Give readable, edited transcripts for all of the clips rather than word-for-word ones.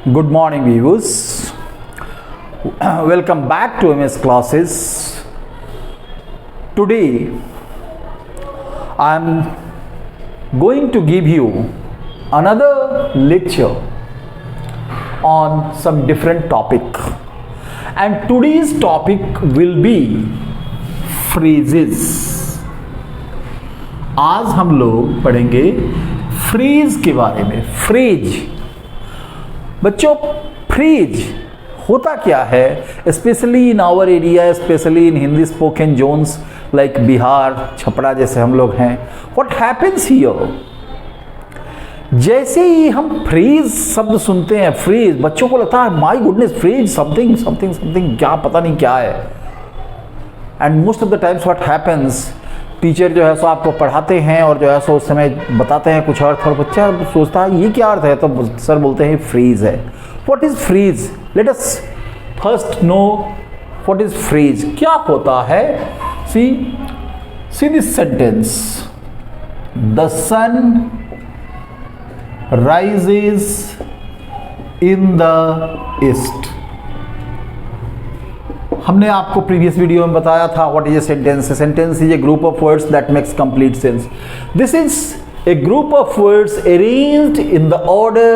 Good morning, viewers. Welcome back to MS classes. Today, I am going to give you another lecture on some different topic, and today's topic will be phrases. आज हम लोग पढ़ेंगे phrase के बारे में. Phrase बच्चों, phrase होता क्या है, specially in our area, specially in Hindi spoken zones like Bihar, Chhapra जैसे हम लोग हैं. व्हाट हैपेंस हियर, जैसे ही हम फ्रेज शब्द सुनते हैं, फ्रेज, बच्चों को लगता है my goodness, phrase something something something, क्या पता नहीं क्या है. And most of the times what happens, teacher जो है सो आपको पढ़ाते हैं और जो है सो उस समय बताते हैं कुछ अर्थ और बच्चा सोचता है ये क्या अर्थ है, तो सर बोलते हैं फ्रेज है. What is phrase? Let us first know what is phrase, क्या होता है. See this sentence, the sun rises in the east. हमने आपको प्रीवियस वीडियो में बताया था what is a sentence. Sentence is a group of words that makes complete sense. This is a group of words arranged in the order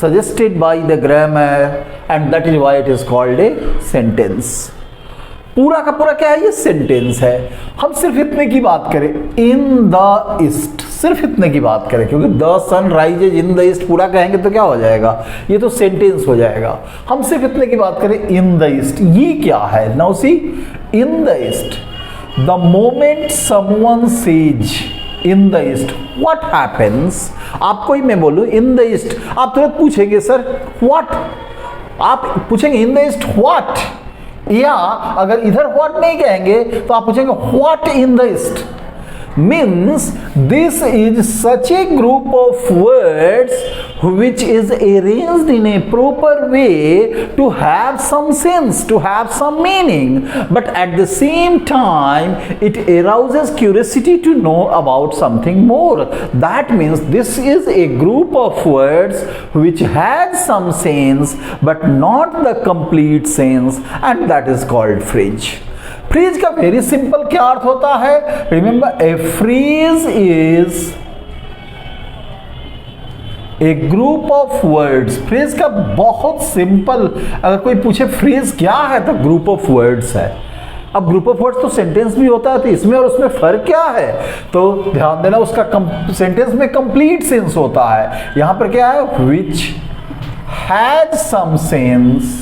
suggested by the grammar, and that is why it is called a sentence. पूरा का पूरा क्या है, ये sentence है. हम सिर्फ इतने की बात करें, इन द ईस्ट, सिर्फ इतने की बात करें, क्योंकि the sun rises in the east पूरा कहेंगे तो क्या हो जाएगा, ये तो सेंटेंस हो जाएगा. हम सिर्फ इतने की बात करें, इन द ईस्ट, ये क्या है. Now see, in the east, the moment someone says in the east, what happens. आपको ही मैं बोलूं इन द ईस्ट, आप तुरंत पूछेंगे सर व्हाट, आप पूछेंगे इन द ईस्ट व्हाट, या अगर इधर व्हाट नहीं कहेंगे तो आप पूछेंगे what in the east. Means this is such a group of words which is arranged in a proper way to have some sense, to have some meaning, but at the same time it arouses curiosity to know about something more. That means this is a group of words which has some sense but not the complete sense, and that is called phrase. Phrase का very simple क्या अर्थ होता है. Remember, A phrase is a group of words. Phrase का बहुत simple, अगर कोई पूछे phrase क्या है तो ग्रुप ऑफ वर्ड्स है. अब ग्रुप ऑफ वर्ड्स तो सेंटेंस भी होता है, तो इसमें और उसमें फर्क क्या है, तो ध्यान देना, उसका सेंटेंस में कंप्लीट सेंस होता है. यहां पर क्या है, which has some sense,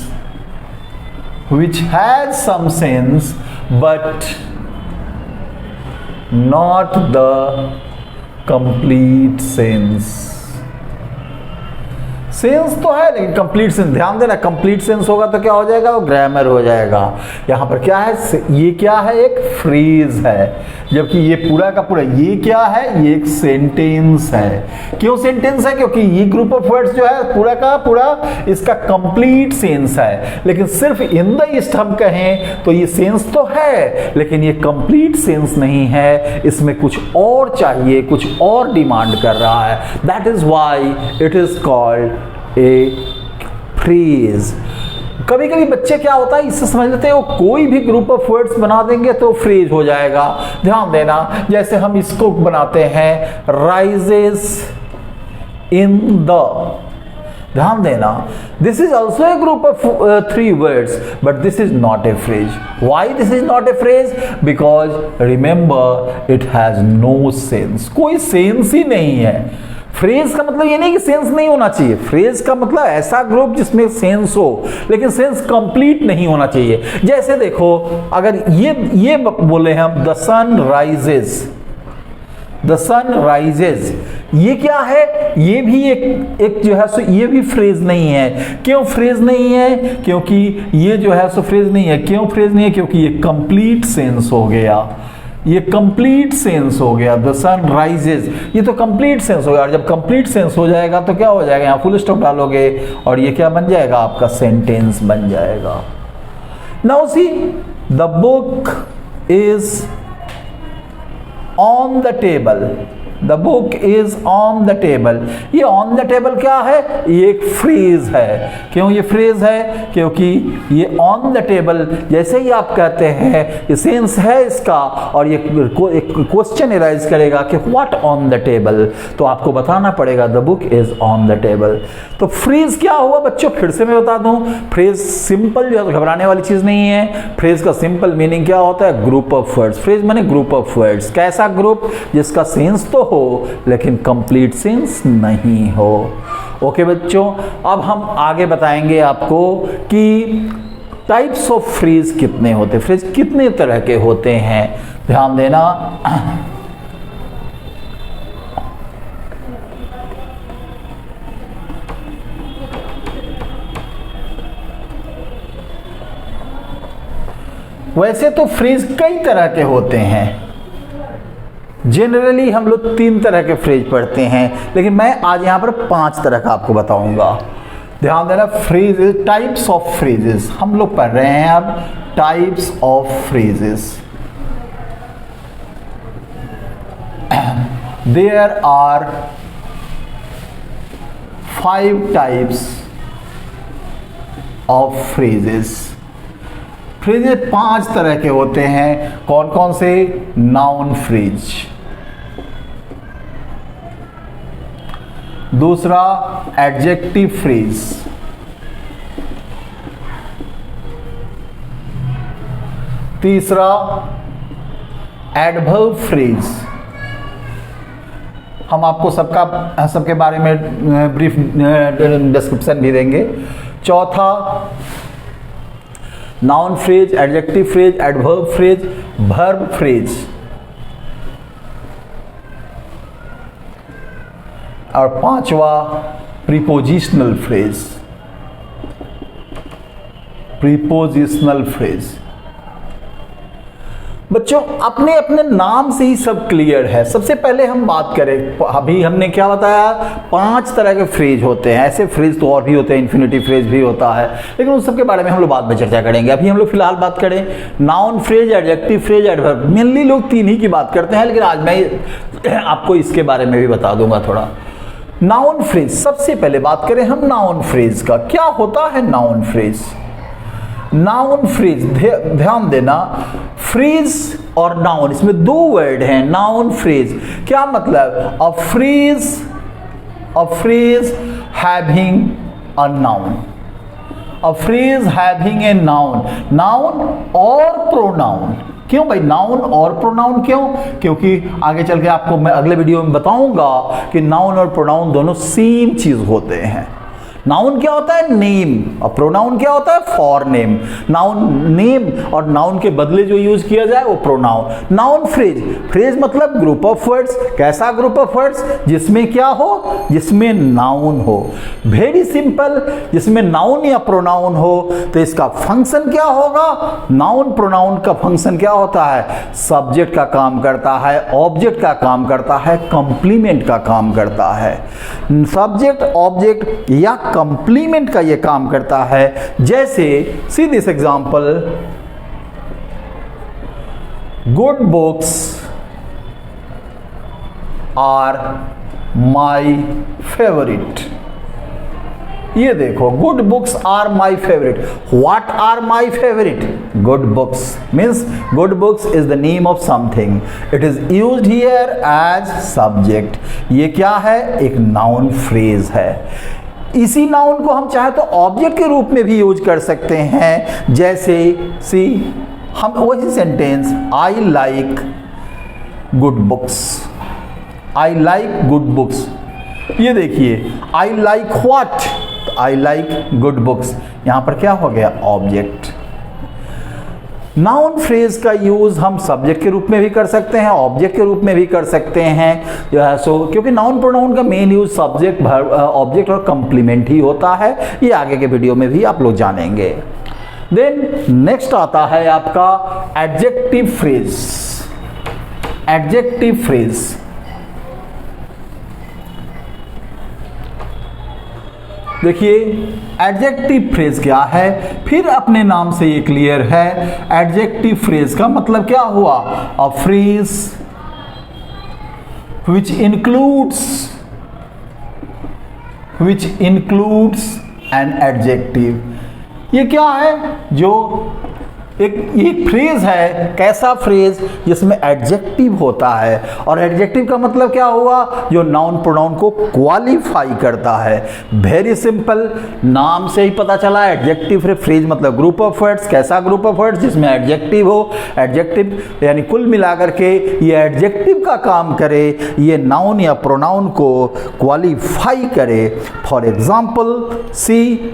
which has some sense but not the complete sense. Sense तो है लेकिन कंप्लीट सेंस, ध्यान देना, कंप्लीट सेंस होगा तो क्या हो जाएगा, वो ग्रामर हो जाएगा. यहां पर क्या है, ये क्या है, एक फ्रेज है, जबकि ये पूरा का पूरा ये क्या है, ये एक सेंटेंस है. क्यों सेंटेंस है, क्योंकि ये ग्रुप ऑफ वर्ड्स जो है पूरा का पूरा इसका कंप्लीट सेंस है. लेकिन सिर्फ इन द ईस्ट हम कहें तो ये सेंस तो है लेकिन ये कंप्लीट सेंस नहीं है, इसमें कुछ और चाहिए, कुछ और डिमांड कर रहा है. That is why it is called a phrase. कभी कभी बच्चे क्या होता है, इससे समझ लेते हैं वो कोई भी ग्रुप ऑफ वर्ड्स बना देंगे तो फ्रेज हो जाएगा. ध्यान देना, जैसे हम इसको बनाते हैं राइजेस इन द, ध्यान देना, this is also a group of 3 words but this is not a phrase. Why this is not a phrase? Because remember it has no sense. कोई सेंस ही नहीं है. फ्रेज का मतलब ये नहीं कि सेंस नहीं होना चाहिए, फ्रेज का मतलब ऐसा ग्रुप जिसमें सेंस हो लेकिन सेंस कंप्लीट नहीं होना चाहिए. जैसे देखो, अगर ये बोले हम the sun rises, the sun rises, ये क्या है, ये भी एक जो है सो ये भी फ्रेज नहीं है. क्यों फ्रेज नहीं है? क्योंकि ये जो है सो फ्रेज नहीं है. क्यों फ्रेज नहीं है? क्योंकि ये कंप्लीट सेंस हो गया, ये कंप्लीट सेंस हो गया. द सन राइजेस, ये तो कंप्लीट सेंस हो गया, और जब कंप्लीट सेंस हो जाएगा तो क्या हो जाएगा, यहाँ फुल स्टॉप डालोगे और ये क्या बन जाएगा, आपका सेंटेंस बन जाएगा. Now see, the book is on the table. The book is on the table. ये ऑन द टेबल क्या है? ये एक फ्रेज है। क्यों ये फ्रेज है? क्योंकि ये ऑन द टेबल जैसे ही आप कहते हैं, ये सेंस है इसका, और ये एक क्वेश्चन एराइज करेगा कि व्हाट ऑन द टेबल, तो आपको बताना पड़ेगा the book is on the table. तो फ्रेज क्या हुआ बच्चों? फिर से मैं बता दूं, फ्रेज सिंपल जो है, घबराने वाली चीज नहीं है। फ्रेज का सिंपल मीनिंग क्या होता है? Group of words. फ्रेज माने ग्रुप ऑफ वर्ड्स। कैसा ग्रुप? जिसका सेंस तो हो लेकिन कंप्लीट सेंस नहीं हो। ओके बच्चों, अब हम आगे बताएंगे आपको कि टाइप्स ऑफ फ्रेज कितने होते हैं, फ्रेज कितने तरह के होते हैं। ध्यान देना। वैसे तो फ्रेज कई तरह के होते हैं। जनरली हम लोग 3 तरह के फ्रेज पढ़ते हैं, लेकिन मैं आज यहां पर 5 तरह का आपको बताऊंगा। ध्यान देना। फ्रेजेस, टाइप्स ऑफ फ्रेजेस हम लोग पढ़ रहे हैं अब। Types of phrases, there are 5 types of phrases. Phrases 5 तरह के होते हैं। कौन कौन से? नाउन फ्रेज, दूसरा एडजेक्टिव फ्रेज, तीसरा एडवर्ब फ्रेज। हम आपको सबके बारे में ब्रीफ डिस्क्रिप्शन भी देंगे। चौथा noun phrase, adjective phrase, adverb phrase, verb phrase. और 5वां प्रीपोजिशनल फ्रेज। Prepositional phrase. बच्चों अपने अपने नाम से ही सब क्लियर है। सबसे पहले हम बात करें, अभी हमने क्या बताया? 5 तरह के फ्रेज होते हैं। ऐसे फ्रेज तो और भी होते हैं, इन्फिनिटिव फ्रेज भी होता है, लेकिन उन सब के बारे में हम लोग बाद में चर्चा करेंगे। अभी हम लोग फिलहाल बात करें noun phrase, adjective phrase, adverb. Mainly लोग 3 ही की बात करते हैं, लेकिन आज मैं आपको इसके बारे में भी बता दूंगा थोड़ा। नाउन फ्रेज, सबसे पहले बात करें हम नाउन फ्रेज का। क्या होता है नाउन फ्रेज? नाउन फ्रेज, ध्यान देना, फ्रेज और नाउन, इसमें 2 वर्ड हैं। नाउन फ्रेज क्या मतलब? A phrase having a noun, a phrase having a noun, noun और प्रोनाउन। क्यों भाई नाउन और प्रोनाउन? क्यों? क्योंकि आगे चल के आपको मैं अगले वीडियो में बताऊंगा कि नाउन और प्रोनाउन दोनों सेम चीज होते हैं। नाउन क्या होता है? नेम, और प्रोनाउन क्या होता है? For name. नाउन नेम, और नाउन के बदले जो यूज किया जाए वो प्रोनाउन। नाउन फ्रेज, फ्रेज मतलब ग्रुप ऑफ वर्ड्स। कैसा ग्रुप ऑफ वर्ड्स? जिसमें क्या हो? जिसमें नाउन हो। वेरी सिंपल, जिसमें नाउन या प्रोनाउन हो तो इसका फंक्शन क्या होगा? नाउन प्रोनाउन का फंक्शन क्या होता है? सब्जेक्ट का काम करता है, ऑब्जेक्ट का काम करता है, कंप्लीमेंट का काम करता है। सब्जेक्ट, ऑब्जेक्ट या कंप्लीमेंट का ये काम करता है। जैसे see this example, good books are my favourite. ये देखो, good books are my favourite. What are my favourite? Good books means good books is the name of something, it is used here as subject. ये क्या है? एक noun phrase है। इसी noun को हम चाहे तो ऑब्जेक्ट के रूप में भी यूज कर सकते हैं। जैसे सी, हम वही sentence, I like good books, I like good books. ये देखिए, I like what? I like good books. यहां पर क्या हो गया? ऑब्जेक्ट। नाउन फ्रेज का यूज हम सब्जेक्ट के रूप में भी कर सकते हैं, ऑब्जेक्ट के रूप में भी कर सकते हैं जो है सो, क्योंकि नाउन प्रोनाउन का मेन यूज सब्जेक्ट, ऑब्जेक्ट और कंप्लीमेंट ही होता है। ये आगे के वीडियो में भी आप लोग जानेंगे। देन नेक्स्ट आता है आपका एडजेक्टिव फ्रेज। एडजेक्टिव फ्रेज, देखिए एडजेक्टिव फ्रेज क्या है? फिर अपने नाम से ये क्लियर है। एडजेक्टिव फ्रेज का मतलब क्या हुआ? A phrase which includes an adjective। ये क्या है? जो एक फ्रेज है, कैसा फ्रेज जिसमें एडजेक्टिव होता है, और एडजेक्टिव का मतलब क्या हुआ? जो नाउन प्रोनाउन को क्वालिफाई करता है। वेरी सिंपल, नाम से ही पता चला। एडजेक्टिव फ्रेज मतलब ग्रुप ऑफ वर्ड्स। कैसा ग्रुप ऑफ वर्ड्स? जिसमें एडजेक्टिव हो। एडजेक्टिव यानी कुल मिलाकर के ये एडजेक्टिव का काम करे, ये नाउन या प्रोनाउन को क्वालिफाई करे। For example see,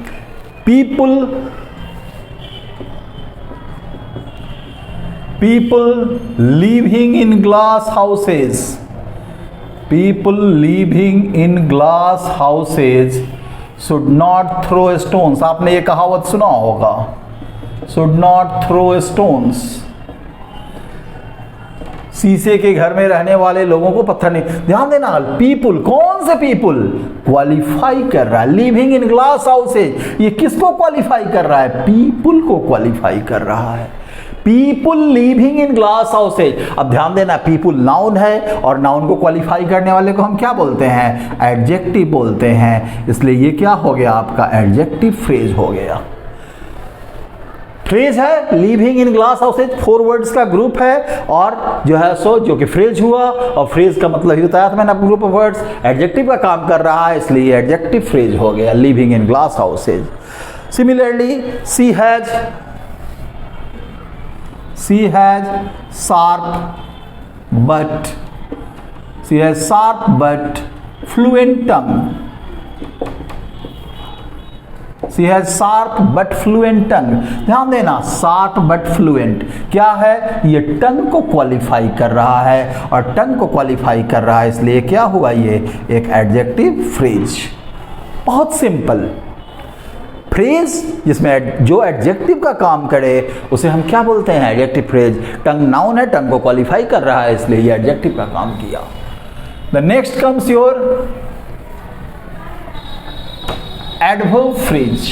people living in glass houses, people living in glass houses should not throw stones। आपने ये कहावत सुना होगा, should not throw stones। शीशे के घर में रहने वाले लोगों को पत्थर नहीं। ध्यान देना, पीपुल, कौन से पीपुल? क्वालिफाई कर रहा है। लिविंग इन ग्लास हाउसेज, ये किसको क्वालिफाई कर रहा है? पीपुल को क्वालिफाई कर रहा है। People living in glass houses. अब ध्यान देना, पीपुल नाउन है और नाउन को क्वालिफाई करने वाले को हम क्या बोलते हैं? एडजेक्टिव बोलते हैं। इसलिए ये क्या हो गया? आपका एडजेक्टिव फ्रेज हो गया। फ्रेज है living in glass houses, 4 words का ग्रुप है, और जो है सो जो कि फ्रेज हुआ, और फ्रेज का मतलब ही बताया था मैंने आपको, ग्रुप ऑफ वर्ड्स। एडजेक्टिव का काम कर रहा है, इसलिए एडजेक्टिव फ्रेज हो गया, living in glass houses. Similarly she has sharp but fluent tongue। she has sharp but fluent tongue। ध्यान देना, sharp but fluent क्या है? ये टंग को क्वालिफाई कर रहा है, और टंग को क्वालिफाई कर रहा है, इसलिए क्या हुआ? ये एक एडजेक्टिव फ्रेज। बहुत सिंपल फ्रेज जिसमें जो एडजेक्टिव का काम करे उसे हम क्या बोलते हैं? Adjective phrase. टंग नाउन है, टंग को क्वालिफाई कर रहा है, इसलिए ये एडजेक्टिव का काम किया। The next comes your adverb phrase.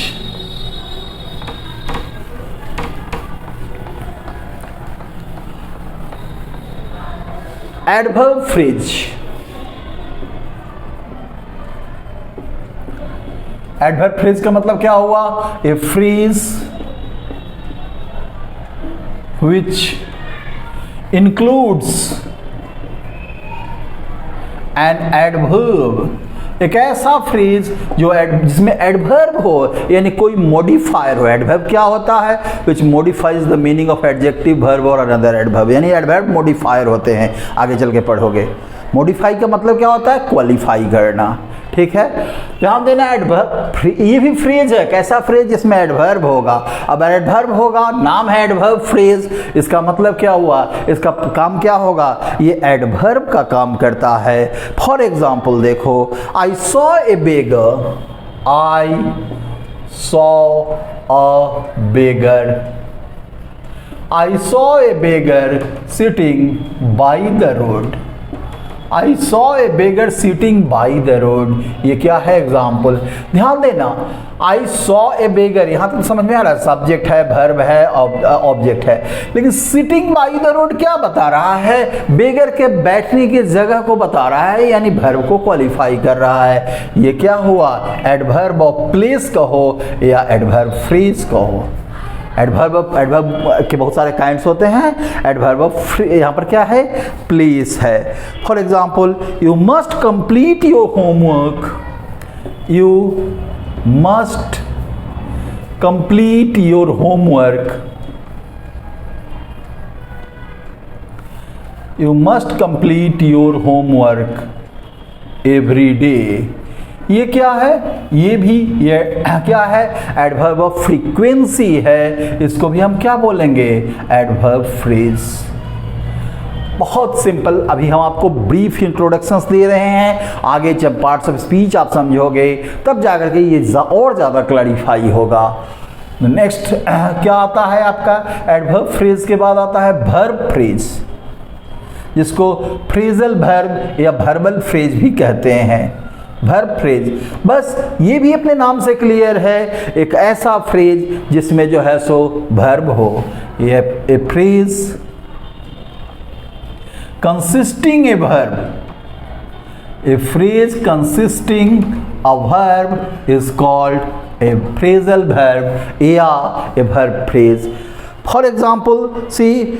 Adverb phrase, adverb phrase का मतलब क्या हुआ? ए phrase which includes an adverb। एक ऐसा फ्रेज जो जिसमें एडवर्ब हो, यानी कोई मॉडिफायर हो। एडवर्ब क्या होता है? which modifies the meaning of adjective, verb और another adverb। यानी एडवर्ब मॉडिफायर होते हैं, आगे चल के पढ़ोगे। मॉडिफाई का मतलब क्या होता है? क्वालिफाई करना। ठीक है, ध्यान देना। एडवर्ब ये भी फ्रेज है। कैसा फ्रेज? जिसमें एडवर्ब होगा। अब एडवर्ब होगा, नाम है एडवर्ब फ्रेज, इसका मतलब क्या हुआ? इसका काम क्या होगा? ये एडवर्ब का काम करता है। फॉर एग्जाम्पल देखो, I saw a beggar, I saw a beggar, I saw a beggar sitting by the road. I saw a beggar sitting by the road, ये क्या है? एग्जाम्पल। ध्यान देना, आई सॉ ए बेगर, यहां तक समझ में आ रहा है? सब्जेक्ट है, वर्ब है, ऑब्जेक्ट है, लेकिन सिटिंग बाई द रोड क्या बता रहा है? बेगर के बैठने की जगह को बता रहा है, यानी वर्ब को क्वालिफाई कर रहा है। ये क्या हुआ? एडवर्ब ऑफ प्लेस कहो या एडवर्ब फ्रेज कहो। एडवर्ब के बहुत सारे काइंड्स होते हैं। एडवर्ब ऑफ यहाँ पर क्या है? प्लेस है। For example, you must complete your homework, you must complete your homework, you must complete your homework every day. ये क्या है? ये भी ये क्या है? एडवर्ब ऑफ फ्रीक्वेंसी है। इसको भी हम क्या बोलेंगे? Adverb phrase. बहुत सिंपल। अभी हम आपको ब्रीफ इंट्रोडक्शंस दे रहे हैं, आगे जब पार्ट्स ऑफ स्पीच आप समझोगे तब जाकर के ये और ज़्यादा क्लैरिफाई होगा। नेक्स्ट क्या आता है आपका? एडवर्ब फ्रेज के बाद आता है वर्ब फ्रेज, जिसको फ्रेजल वर्ब या वर्बल फ्रेज भी कहते हैं। वर्ब फ्रेज, बस ये भी अपने नाम से क्लियर है, एक ऐसा फ्रेज जिसमें जो है सो वर्ब हो। ये ए phrase consisting a verb, A phrase consisting a verb is called a phrasal verb या a verb phrase. For example, see,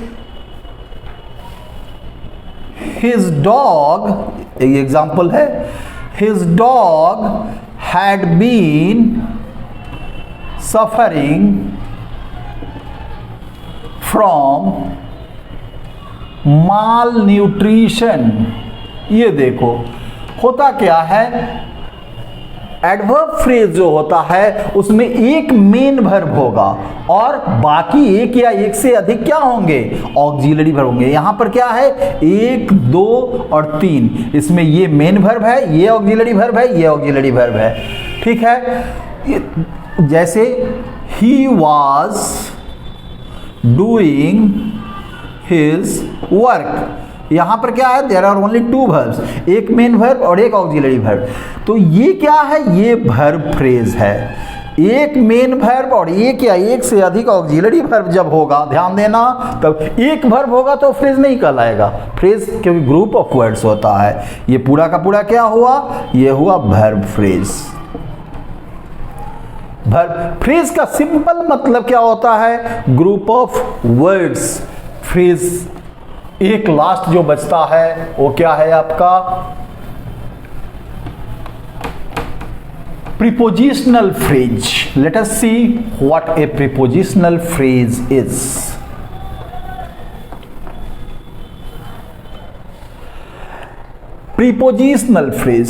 his dog, एक एग्जाम्पल है, his dog had been suffering from malnutrition. ये देखो होता क्या है, एडवर्ब फ्रेज जो होता है उसमें एक मेन वर्ब होगा और बाकी एक या एक से अधिक क्या होंगे, ऑक्सिलरी वर्ब होंगे. यहां पर क्या है, 1, 2 और 3. इसमें ये मेन वर्ब है, ये ऑक्सिलरी वर्ब है, ये ऑक्सिलरी वर्ब है. ठीक है, जैसे he was doing his work. यहां पर क्या है, देयर आर ओनली 2 verbs, एक मेन वर्ब और एक ऑक्सिलरी वर्ब. तो ये क्या है, ये वर्ब फ्रेज है. एक मेन वर्ब और एक या एक से अधिक ऑक्सिलरी वर्ब जब होगा, ध्यान देना, तब एक वर्ब होगा तो फ्रेज नहीं कहलाएगा. फ्रेज क्योंकि ग्रुप ऑफ वर्ड्स होता है. ये पूरा का पूरा क्या हुआ, ये हुआ वर्ब फ्रेज. वर्ब फ्रेज का सिंपल मतलब क्या होता है, ग्रुप ऑफ वर्ड्स. फ्रेज एक लास्ट जो बचता है वो क्या है आपका, prepositional phrase. Let us see what A prepositional phrase is. Prepositional phrase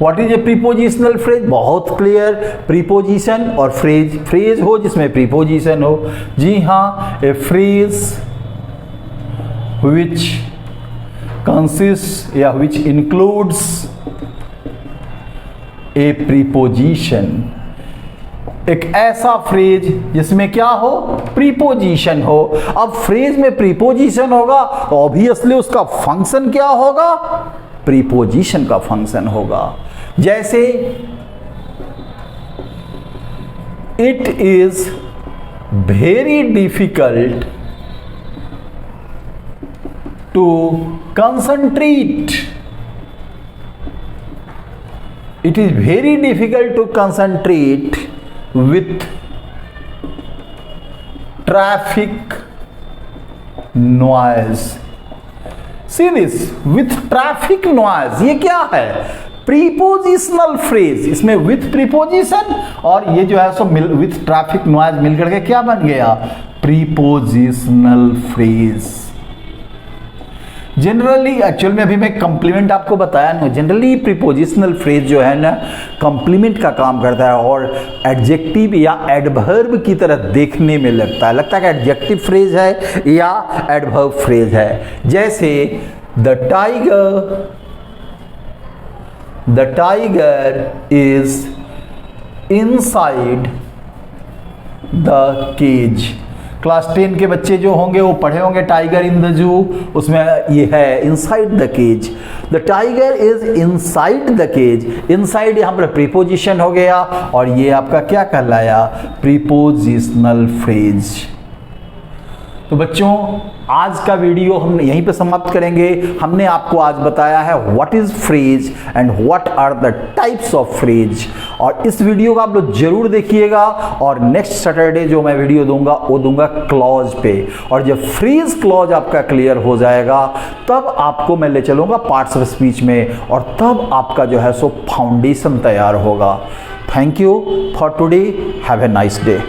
what is A prepositional phrase, बहुत क्लियर. प्रीपोजिशन और फ्रेज, फ्रेज हो जिसमें प्रीपोजिशन हो. जी हाँ, ए फ्रेज विच कंसिस्ट या विच इंक्लूड्स ए प्रीपोजिशन. एक ऐसा फ्रेज जिसमें क्या हो, प्रीपोजिशन हो. अब फ्रेज में प्रीपोजिशन होगा तो ऑब्वियसली उसका फंक्शन क्या होगा, प्रीपोजिशन का फंक्शन होगा. जैसे it is very difficult to concentrate. It is very difficult to concentrate with traffic noise. See this, with traffic noise. ये क्या है, प्रीपोजिशनल फ्रेज. इसमें विथ प्रीपोजिशन और ये जो है सो विथ ट्रैफिक नॉइज मिलकर के क्या बन गया, प्रीपोजिशनल फ्रेज. जनरली एक्चुअल में अभी मैं कंप्लीमेंट आपको बताया नहीं. जनरली प्रीपोजिशनल फ्रेज जो है ना कंप्लीमेंट का काम करता है और एडजेक्टिव या एडवर्ब की तरह देखने में लगता है कि एडजेक्टिव फ्रेज है या एडवर्ब फ्रेज है. जैसे the tiger is inside the cage. Class 10 के बच्चे जो होंगे वो पढ़े होंगे टाइगर इन द जू. उसमें ये है inside the cage. The tiger is inside the cage. Inside यहां पर प्रीपोजिशन हो गया और ये आपका क्या कहलाया, प्रीपोजिशनल फ्रेज. तो बच्चों आज का वीडियो हम यहीं पे समाप्त करेंगे. हमने आपको आज बताया है what is phrase and what are the types of phrase. और इस वीडियो को आप लोग जरूर देखिएगा और नेक्स्ट सैटरडे जो मैं वीडियो दूंगा वो दूंगा क्लॉज पे. और जब फ्रेज क्लॉज आपका क्लियर हो जाएगा तब आपको मैं ले चलूंगा पार्ट्स ऑफ स्पीच में और तब आपका जो है सो फाउंडेशन तैयार होगा. Thank you for today. Have a nice day.